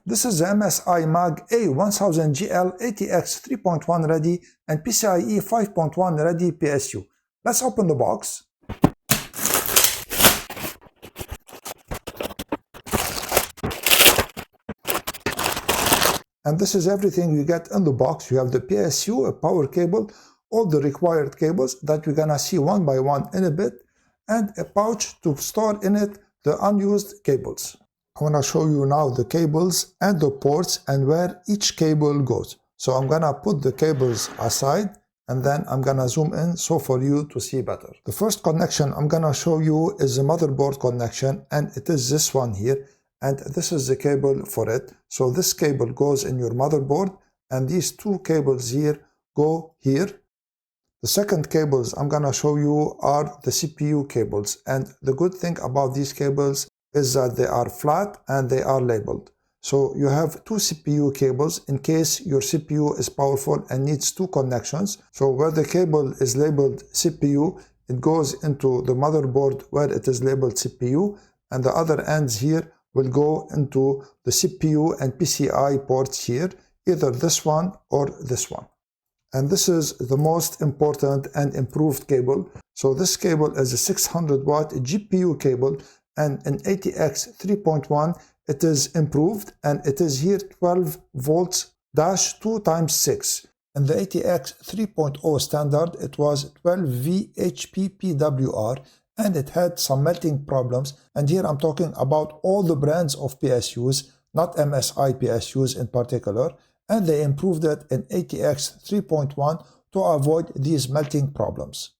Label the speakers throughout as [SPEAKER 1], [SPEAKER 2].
[SPEAKER 1] This is the MSI MAG A1000GL ATX 3.1 ready and PCIe 5.1 ready PSU. Let's open the box. And this is everything you get in the box. You have the PSU, a power cable, all the required cables that we're gonna see one by one in a bit, and a pouch to store in it the unused cables. I want to show you now the cables and the ports and where each cable goes. So I'm gonna put the cables aside and then I'm gonna zoom in so for you to see better. The first connection I'm gonna show you is the motherboard connection, and it is this one here, and this is the cable for it. So this cable goes in your motherboard and these two cables here go here. The second cables I'm gonna show you are the CPU cables, and the good thing about these cables is that they are flat and they are labeled. So you have two CPU cables in case your CPU is powerful and needs two connections. So where the cable is labeled CPU, it goes into the motherboard where it is labeled CPU, and the other ends here will go into the CPU and PCIe ports here, either this one or this one. And this is the most important and improved cable. So this cable is a 600 watt GPU cable, and in ATX 3.1 it is improved, and it is here 12 volts dash 2 times 6. In the ATX 3.0 standard it was 12 VHP PWR, and it had some melting problems, and here I'm talking about all the brands of PSUs, not MSI PSUs in particular, and they improved it in ATX 3.1 to avoid these melting problems.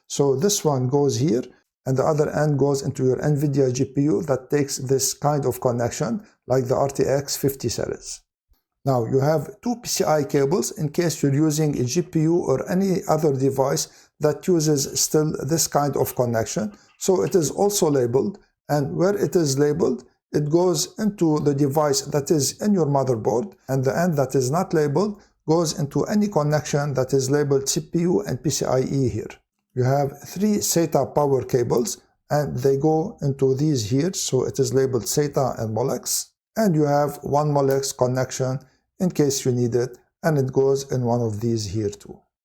[SPEAKER 1] So this one goes here, and the other end goes into your NVIDIA GPU that takes this kind of connection like the RTX 50 series. Now you have two PCI cables in case you're using a GPU or any other device that uses still this kind of connection. So it is also labeled, and where it is labeled, it goes into the device that is in your motherboard, and the end that is not labeled goes into any connection that is labeled CPU and PCIe here. You have three SATA power cables, and they go into these here, so it is labeled SATA and Molex, and you have one Molex connection in case you need it, and it goes in one of these here too.